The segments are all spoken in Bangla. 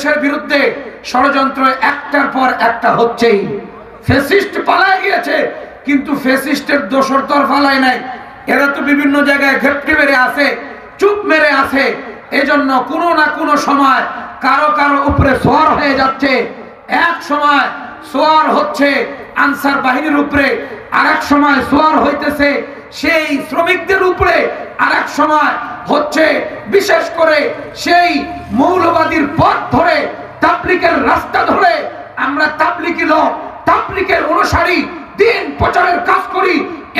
দেশের বিরুদ্ধে ষড়যন্ত্র একটার পর একটা হচ্ছেই। ফ্যাসিস্ট পালায় গিয়েছে, কিন্তু ফ্যাসিস্টের দোসর তো আর পালায় নাই। এরা তো বিভিন্ন জায়গায় ঘেপটে মেরে আছে, চুপ মেরে আছে। এজন্য কোনো না কোনো সময় কারো কারো উপরে সোয়ার হয়ে যাচ্ছে। এক সময় সোয়ার হচ্ছে আনসার বাহিনীর উপরে, আর এক সময় সোয়ার হইতেছে সেই শ্রমিকদের উপরে, আর এক সময় হচ্ছে বিশেষ করে সেই মৌলবাদীর পথ ধরে, তাবলীগের রাস্তা ধরে। আমরা তাবলীগী লোক, তাবলীগের অনুসারী, দিন প্রচারের কাজ করি।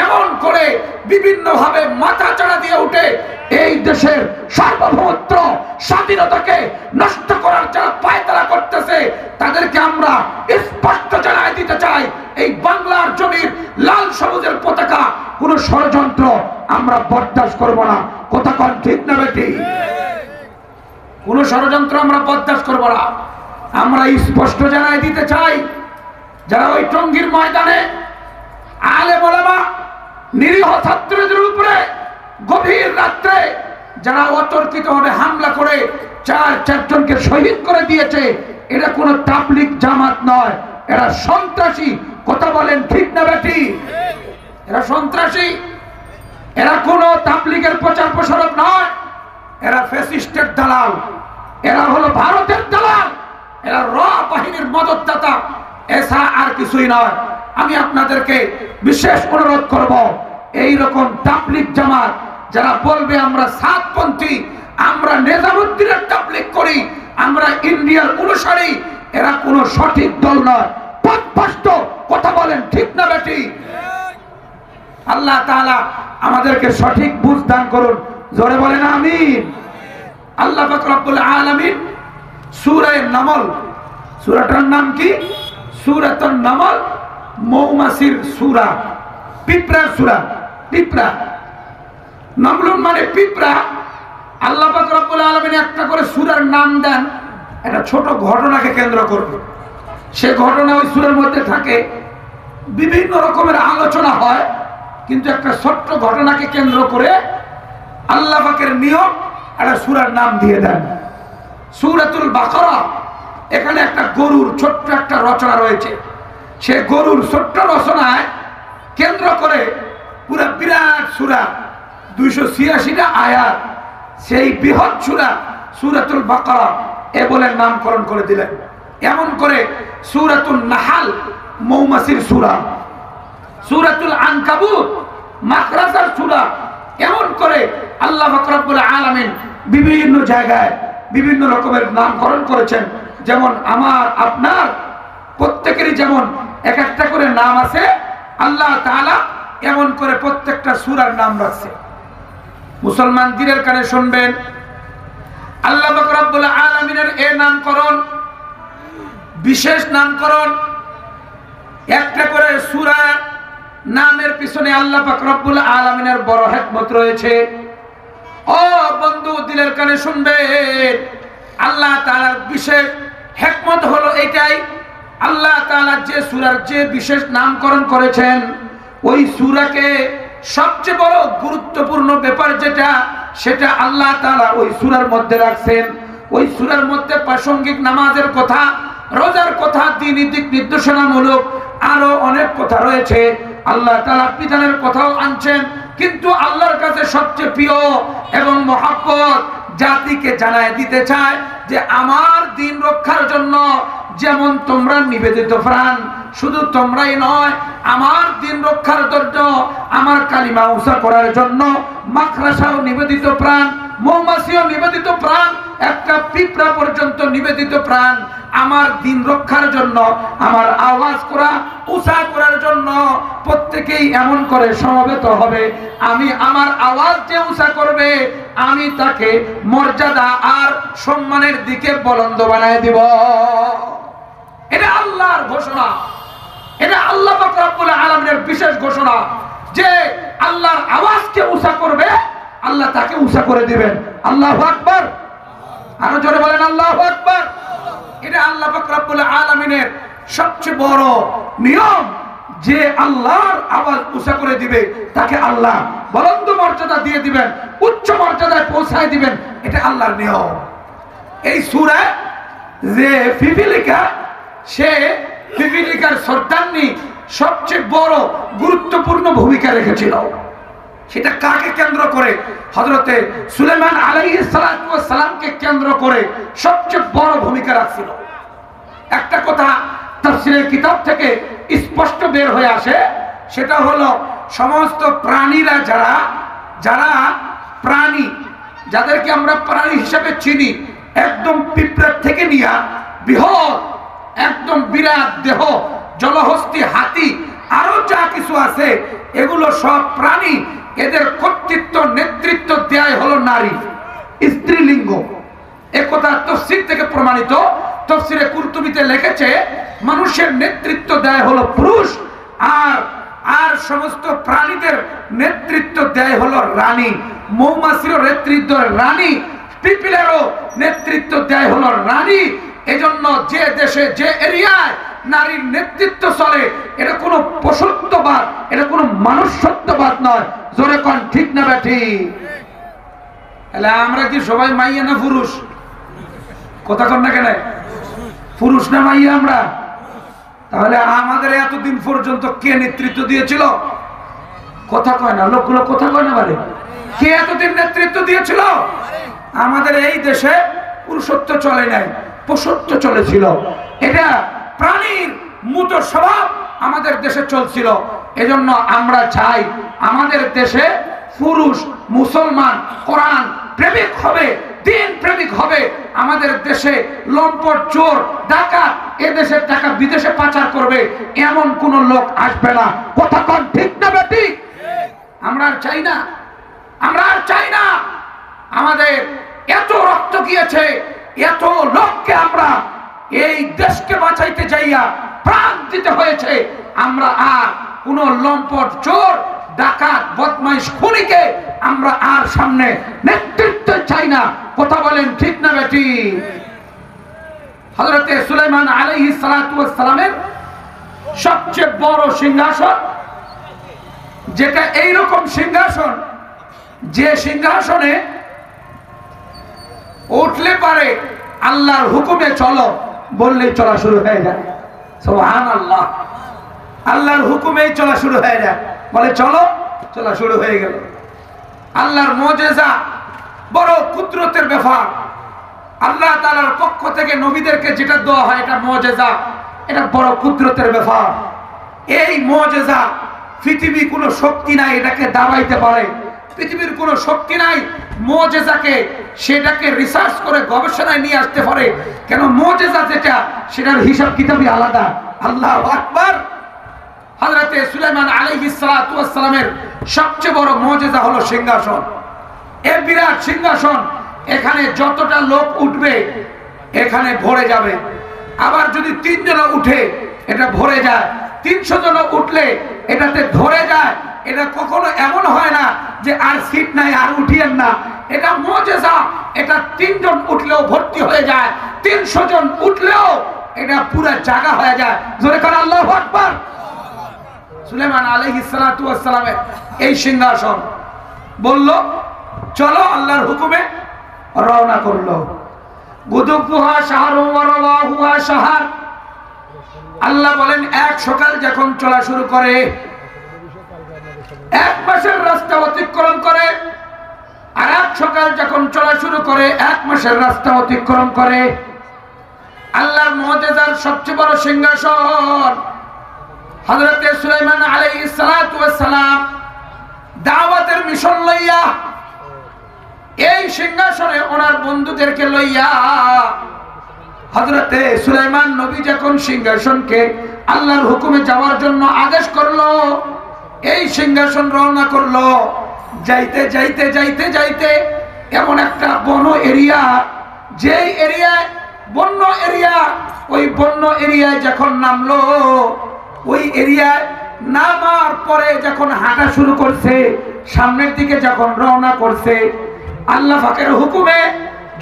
এমন করে বিভিন্ন ভাবে মাথা চাড়া দিয়ে উঠে এই দেশের সার্বভৌমত্ব স্বাধীনতাকে নষ্ট করার যারা পায়তারা করতেছে, তাদেরকে আমরা স্পষ্ট জানাই দিতে চাই, এই বাংলার জমির লাল সবুজের পতাকা কোন ষড়যন্ত্র আমরা বরদাস্ত করব না। কথা কোন ঠিক না বেটি? কোন ষড়যন্ত্র আমরা বরদাস্ত করব না। আমরা স্পষ্ট জানাই দিতে চাই, যারা ওই টঙ্গীর ময়দানে আলেম ওলামা নিরীহ ছাত্রদের উপরে গভীর রাত্রে যারা অতর্কিতভাবে হামলা করে চারজনকে শহীদ করে দিয়েছে, এটা কোনো তাবলীগ জামাত নয়, এরা সন্ত্রাসী। কথা বলেন ঠিক না বেটি? এরা সন্ত্রাসী, এরা কোনো তাবলীগের প্রচার প্রসারক নয়, এরা ফ্যাসিস্টের দালাল, এরা হলো ভারতের দালাল, এরা র বাহিনীর মদতদাতা, এছাড়া আর কিছুই নয়। আমি আপনাদেরকে বিশেষ অনুরোধ করব, এই রকম তাবলীগ জামাত যারা বলবে আমরা সাতপন্থী, আমরা নিজামুদ্দিনের তাবলীগ করি, আমরা ইন্ডিয়ার অনুসারী, এরা কোনো সঠিক দল নয়, পথভ্রষ্ট। কথা বলেন ঠিক না বেটি? আল্লাহ তাআলা আমাদেরকে সঠিক বুঝ দান করুন। জোরে বলেন আমিন। আল্লাহ পাক রব্বুল আলামিন সূরা নামল, সূরাটার নাম কি? সূরাতুন নামল, মৌমাছির সূরা, পিঁপড়ার সূরা। পিঁপড়া, নামলুন মানে পিঁপড়া। আল্লাহ পাক রব্বুল আলামিন একটা করে সূরার নাম দেন, একটা ছোট ঘটনাকে কেন্দ্র করে। সে ঘটনা ওই সূরার মধ্যে থাকে, বিভিন্ন রকমের আলোচনা হয়, কিন্তু একটা ছোট্ট ঘটনাকে কেন্দ্র করে আল্লাহ পাকের নিয়ম একটা সূরার নাম দিয়ে দেন। সূরাতুল বাকারা। এখানে একটা গরুর ছোট্ট একটা রচনা রয়েছে। সে গরুর ছোট্ট রচনায় কেন্দ্র করে পুরা বিরাট সূরা, 286টা আয়াত, সেই বৃহৎ সূরা সূরাতুল বাকারা এ বলে নামকরণ করে দিলেন। এমন করে সূরাতুন নাহাল মৌমাছির সূরা, সূরাতুল আনকাবুত মাখরাজার সূরা, এমন করে আল্লাহ পাক রব্বুল আলামিন বিভিন্ন জায়গায় বিভিন্ন রকমের নামকরণ করেছেন। যেমন আমার আপনার প্রত্যেকেরই যেমন এক একটা করে নাম আছে, আল্লাহ তাআলা এমন করে প্রত্যেকটা সূরার নাম রাখছে। মুসলমান দিনের কানে শুনবেন, আল্লাহ পাক রব্বুল আলামিনের এই নামকরণ, বিশেষ নামকরণ, একটা করে সূরা নামের পিছনে আল্লাহ পাক রব্বুল আলামিনের বড় হিকমত রয়েছে। ও বন্ধু, দিলের কানে শুনবেন, আল্লাহ তাআলার বিশেষ হিকমত হলো এটাই, আল্লাহ তাআলা যে সূরার যে বিশেষ নামকরণ করেছেন, ওই সূরাকে সবচেয়ে বড় গুরুত্বপূর্ণ ব্যাপার যেটা, সেটা আল্লাহ তাআলা ওই সূরার মধ্যে রাখছেন। ওই সূরার মধ্যে প্রাসঙ্গিক নামাজের কথা, রোজার কথা, দ্বীনি দিক নির্দেশনামূলক আরো অনেক কথা রয়েছে। আল্লাহ তাআলা বিধানের কথাও আনছেন, কিন্তু আল্লাহর কাছে সবচেয়ে প্রিয় এবং মহব্বত জাতিকে জানায় দিতে চায় যে আমার দ্বীন রক্ষার জন্য যেমন তোমরা নিবেদিত প্রাণ, শুধু তোমরাই নয়, আমার দ্বীন রক্ষার জন্য, আমার কালিমা উঁচা করার জন্য মাখরাসাও নিবেদিত প্রাণ, মৌমাছিও নিবেদিত প্রাণ, একটা পিঁপড়া পর্যন্ত নিবেদিত প্রাণ। আমার দ্বীন রক্ষার জন্য, আমার আওয়াজ করা উঁচা করার জন্য প্রত্যেকেই এমন করে সমবেত হবে। আমি আমার আওয়াজ যে উঁচা করবে, আমি তাকে মর্যাদা আর সম্মানের দিকে বলন্দ বানায় দিব। এটা আল্লাহর ঘোষণা, এটা আল্লাহ পাক রব্বুল আলামিনের বিশেষ ঘোষণা যে আল্লাহর আওয়াজকে উঁচা করবে, আল্লাহ তাকে উঁচা করে দিবেন। আল্লাহু আকবার। আরো জোরে বলেন আল্লাহু আকবার। এটা আল্লাহ পাক রব্বুল আলামিনের সবচেয়ে বড় নিয়ম, যে আল্লাহর আওয়াজ উঁচা করে দিবে তাকে আল্লাহ বলন্দ মর্যাদা দিয়ে দিবেন, উচ্চ মর্যাদায় পৌঁছায় দিবেন। এটা আল্লাহর নিয়ম। এই সূরা যে পিপিলিকা, সে পিপিলিকার সর্দারনি সবচেয়ে বড় গুরুত্বপূর্ণ ভূমিকা রেখেছিল। সেটা কাকে কেন্দ্র করে? হযরতে সুলাইমান আলাইহিস সালামকে কেন্দ্র করে সবচেয়ে বড় ভূমিকা রাখছিল। একটা কথা তাফসীরের কিতাব থেকে স্পষ্ট বের হয়ে আসে, সেটা হলো সমস্ত প্রাণীরা যারা প্রাণী, যাদেরকে আমরা প্রাণী হিসেবে চিনি, একদম পিঁপড়ার থেকে নিয়ে বৃহৎ একদম বিরাট দেহ জলহস্তি, হাতি, আরো যা কিছু আছে, এগুলো সব প্রাণী। এদের কর্তৃত্ব নেতৃত্ব দেয় হলো নারী, স্ত্রীলিঙ্গ। একথা তাফসীর থেকে প্রমাণিত। তাফসীরে কুরতুবীতে লিখেছে মানুষের নেতৃত্ব দেয় হলো পুরুষ, আর সমস্ত প্রাণীদের নেতৃত্ব দেয় হলো রানী। মৌমাছিরও নেতৃত্ব রানী, পিপিলেরও নেতৃত্ব দেয় হলো রানী। এজন্য যে দেশে যে এরিয়ায় নারীর নেতৃত্ব চলে, এটা কোনো পশুত্ববাদ, এটা কোনো মনুষ্যত্ববাদ নয়। জোরে কোন ঠিক না বেঠি? তাহলে আমরা কি সবাই মাইয়া না পুরুষ? কথা কন না কেন? পুরুষ না মাইয়া আমরা? তাহলে আমাদের এতদিন পর্যন্ত কে নেতৃত্ব দিয়েছিল? কথা কয় না, লোকগুলো কথা কয় না। মানে কে এতদিন নেতৃত্ব দিয়েছিল? আমাদের এই দেশে পুরুষত্ব চলে নাই, পশুত্ব চলেছিল। এটা প্রাণীর মূত স্বভাব আমাদের দেশে চলছিল। এজন্য আমরা চাই আমাদের দেশে পুরুষ মুসলমান কোরআন প্রেমিক হবে, দিন প্রেমিক হবে। আমাদের দেশে লম্পট, চোর, ডাকাত এ দেশের টাকা বিদেশে পাচার করবে, এমন কোন লোক আসবে না। কথা কোন ঠিক না বেটি? আমরা আর চাই না, আমরা আর চাই না। আমাদের এত রক্ত গিয়েছে, এত লোককে আমরা এই দেশকে বাঁচাইতে যাইয়া প্রাণ দিতে হয়েছে। আমরা আর কোন লম্পট, চোর, ডাকাত, বদমাইশ, খুনিকে আমরা আর সামনে নেতৃত্ব চাই না। কথা বলেন ঠিক না বেটি? হযরতে সুলাইমান আলাইহিস সালামের সবচেয়ে বড় সিংহাসন, যেটা এইরকম সিংহাসন, যে সিংহাসনে উঠলে পারে আল্লাহর হুকুমে চলো বললেই চলা শুরু হয়ে যায়। সুবহানাল্লাহ, আল্লাহর হুকুমেই চলা শুরু হয়ে যায়। বলে চলো, চলা শুরু হয়ে গেল। আল্লাহর মুজিজা, বড় কুদরতের ব্যাপার। আল্লাহ তাআলার পক্ষ থেকে নবীদেরকে যেটা দেওয়া হয়, এটা মুজিজা, এটা বড় কুদরতের ব্যাপার। এই মুজিজা পৃথিবীর কোনো শক্তি নাই এটাকে দাবাইতে পারে। পৃথিবীর কোনো শক্তি নাই মুজিজাকে, সেটাকে রিসার্চ করে গবেষণায় নিয়ে আসতে পারে। কেন? মুজিজা যেটা, সেটার হিসাব কিতাবই আলাদা। আল্লাহু আকবার। হযরতে সুলাইমান আলাইহিস সালামের সবচেয়ে বড় মুজিজা হলো সিংহাসন। এই বিরাট সিংহাসন, এখানে যতটা লোক উঠবে এখানে ভরে যাবে। আবার যদি 3 জন উঠে এটা ভরে যায়, 300 জন উঠলে এটাতে ধরে যায়। এটা কখনো এমন হয় না যে আর সিট নাই, আর উঠিয়েন না। এটা মুজিজা। এটা 3 জন উঠলেও ভর্তি হয়ে যায়, 300 জন উঠলেও এটা পুরো জায়গা হয়ে যায়। জোরে করে আল্লাহু আকবার। সুলাইমান আলাইহিস সালামের এই সিংহাসন বলল চলো, আল্লাহর হুকুমে রওনা করলো। গুদুফুহা শাহরুন ওয়া রাওয়াহুহা শাহর। আল্লাহ বলেন এক সকাল যখন চলা শুরু করে, 1 মাসের রাস্তা অতিক্রম করে। আর এক সকাল যখন চলা শুরু করে, 1 মাসের রাস্তা অতিক্রম করে। আল্লাহর মুজিজার সবচেয়ে বড় সিংহাসন, হযরতে সুলাইমান আলাইহিস সালাম দাওয়াতের মিশন লইয়া এই সিংহাসনে ওনার বন্ধুদেরকে লইয়া হযরতে সুলাইমান নবী যখন সিংহাসনকে আল্লাহর হুকুমে যাওয়ার জন্য আদেশ করলো, এই সিংহাসন রওনা করলো। যাইতে যাইতে যাইতে যাইতে এমন একটা বন এরিয়া, যেই এরিয়ায় বন্য এরিয়া, ওই বন্য এরিয়ায় যখন নামলো, ওই এরিয়ায় নামার পরে যখন হাঁটা শুরু করছে, সামনের দিকে যখন রওনা করছে, আল্লাহ পাকের হুকুমে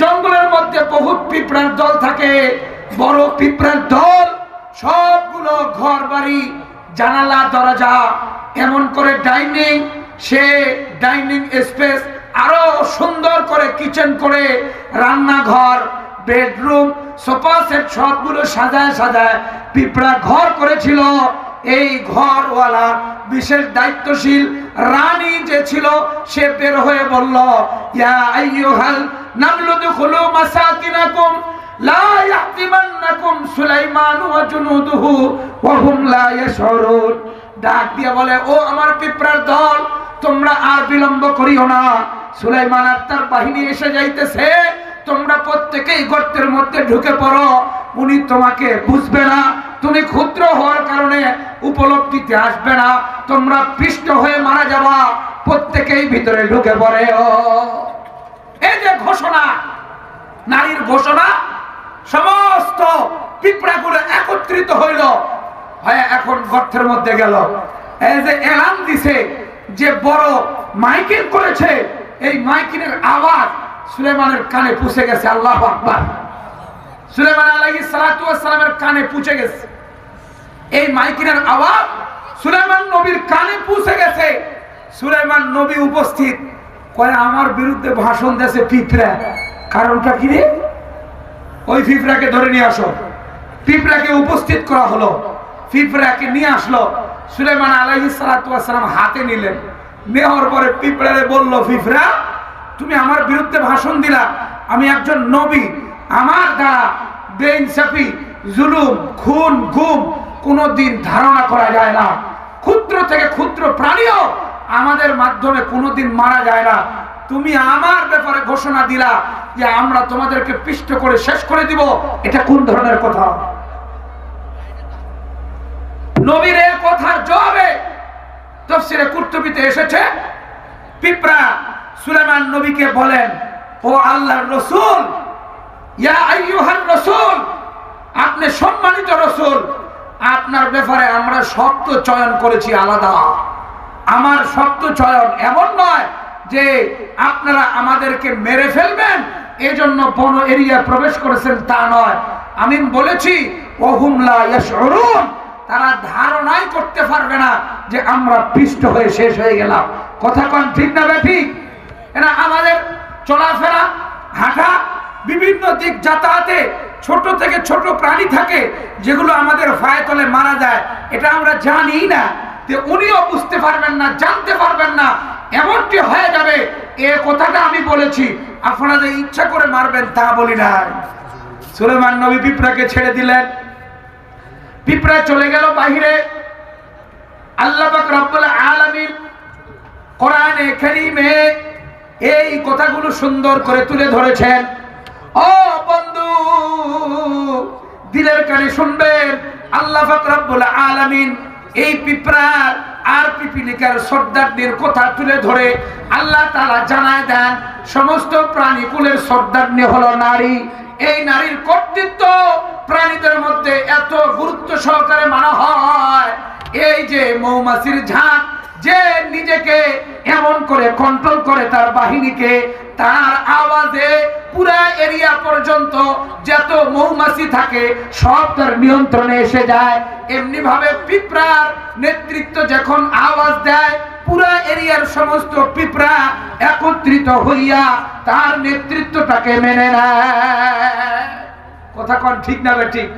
জঙ্গলের মধ্যে বহুত পিঁপড়ার দল থাকে, বড় পিঁপড়ার দল। সবগুলো ঘর বাড়ি, জানালা, দরজা, এমন করে ডাইনিং, সে ডাইনিং স্পেস আরো সুন্দর করে কিচেন করে, রান্নাঘর, বেডরুম, সোফা সেট সবগুলো সাজায় সাজায় পিঁপড়া ঘর করেছিল। এই ঘরওয়ালা বিশেষ দায়িত্বশীল রানী যে ছিল, সে বের হয়ে বলল, ইয়া আইয়ুহাল নামলু দুখুলু মাসাকিনাকুম লা ইয়াহতিমান্নাকুম সুলাইমান ওয়া জুনুদুহু ওয়া হুম লা ইয়াশউরুন। ডাক দিয়ে বলে, ও আমার পিঁপড়ার দল, তোমরা আর বিলম্ব করিও না, সুলাইমান আর তার বাহিনী এসে যাইতেছে, তোমরা প্রত্যেকেই গর্তের মধ্যে ঢুকে পড়ো। উনি তোমাকে বুঝবে না, তুমি ক্ষুদ্র হওয়ার কারণে উপলব্ধিতে আসবে না, তোমরা পিষ্ট হয়ে মারা যাবা, প্রত্যেকেই ভিতরে ঢুকে পড়ে। এই যে ঘোষণা, নারীর ঘোষণা, সমস্ত পিঁপড়াগুলো একত্রিত হইল, হয় এখন গর্তের মধ্যে গেল। এই যে এলান দিছে, যে বড় মাইকিং করেছে, এই মাইকিংয়ের আওয়াজ সুলাইমানের কানে পৌঁছে গেছে। আল্লাহু আকবার। সুলাইমান আলাইহিস সালাতু ওয়াস সালামের কানে পৌঁছে গেছে, এই মাইকিংয়ের আওয়াজ সুলাইমান নবীর কানে পৌঁছে গেছে। সুলাইমান নবী উপস্থিত, কয় আমার বিরুদ্ধে ভাষণ দিয়েছে পিঁপড়া, কারণটা কি রে? ওই পিঁপড়াকে ধরে নিয়ে আসো। পিঁপড়াকে উপস্থিত করা হলো, পিঁপড়াকে নিয়ে আসলো। সুলাইমান আলাইহিস সালাতু ওয়াস সালাম হাতে নিলেন, নেওয়ার পরে পিঁপড়ারে বলল, পিঁপড়া তুমি আমার বিরুদ্ধে ভাষণ দিলা, আমি একজন নবী, আমার দ্বারা বেইনসাফি, জুলুম, খুন, গুম কোনোদিন ধারণা করা যায় না। ক্ষুদ্র থেকে ক্ষুদ্র প্রাণীও আমাদের মাধ্যমে কোনোদিন মারা যায় না। তুমি আমার ব্যাপারে ঘোষণা দিলা যে আমরা তোমাদেরকে পিষ্ট করে শেষ করে দিব, এটা কোন ধরনের কথা? নবীর এই কথার জবাবে তাফসীরে কুরতুবীতে এসেছে, পিঁপড়া সুলাইমান নবীকে বলেন, ও আল্লাহর রাসূল, ইয়া আইয়ুহার রাসূল, আপনি সম্মানিত রাসূল, আপনার ব্যাপারে আমরা শব্দ চয়ন করেছি আলাদা। আমার শব্দ চয়ন এমন নয় যে আপনারা আমাদেরকে মেরে ফেলবেন এজন্য বন এরিয়া প্রবেশ করেছেন, তা নয়। আমি বলেছি ওহুম লা ইয়াশউরুন, তারা ধারণাই করতে পারবে না যে আমরা পিষ্ট হয়ে শেষ হয়ে গেলাম। কথা কোন ঠিক না ঠিক? এরা আমাদের চলাফেরা, হাঁটা, বিভিন্ন দিক যাতায়াতে ছোট থেকে ছোট প্রাণী থাকে যেগুলো আমাদের পায়ে তলে মারা যায়, এটা আমরা জানি না। উনিও বুঝতে পারবেন না, জানতে পারবেন না, এমনটি হয়ে যাবে। এ কথাটা আমি বলেছি, আপনারা যে ইচ্ছা করে মারবেন তা বলি না। সুলাইমান নবী পিঁপড়াকে ছেড়ে দিলেন, পিঁপড়া চলে গেল বাহিরে। আল্লাহ পাক রব্বুল আলামিন কোরআনে কারীমে এই কথাগুলো সুন্দর করে তুলে ধরেছেন। ও বন্ধু, দিলের কানে শুনবেন, আল্লাহ পাক রব্বুল আলামিন এই পিঁপড়ার আর পিপিলিকার সর্দারদের কথা তুলে ধরে আল্লাহ তাআলা জানায় দেন, সমস্ত প্রাণীকুলের সর্দারনি হলো নারী। এই নারীর কর্তৃত্ব প্রাণীদের মধ্যে এত গুরুত্ব সহকারে মানা হয়। এই যে মৌমাছির ঝাঁক, যে নিজেকে এমন করে কন্ট্রোল করে তার বাহিনীকে, তার আওয়াজে পুরা এরিয়া পর্যন্ত যত মৌমাছি থাকে সব তার নিয়ন্ত্রণে এসে যায়। এমনি ভাবে পিঁপড়ার নেতৃত্ব যখন আওয়াজ দেয়, পুরা এরিয়ার সমস্ত পিঁপড়া একত্রিত হইয়া তার নেতৃত্বটাকে মেনে নেয়। কথা কোন ঠিক না ঠিক?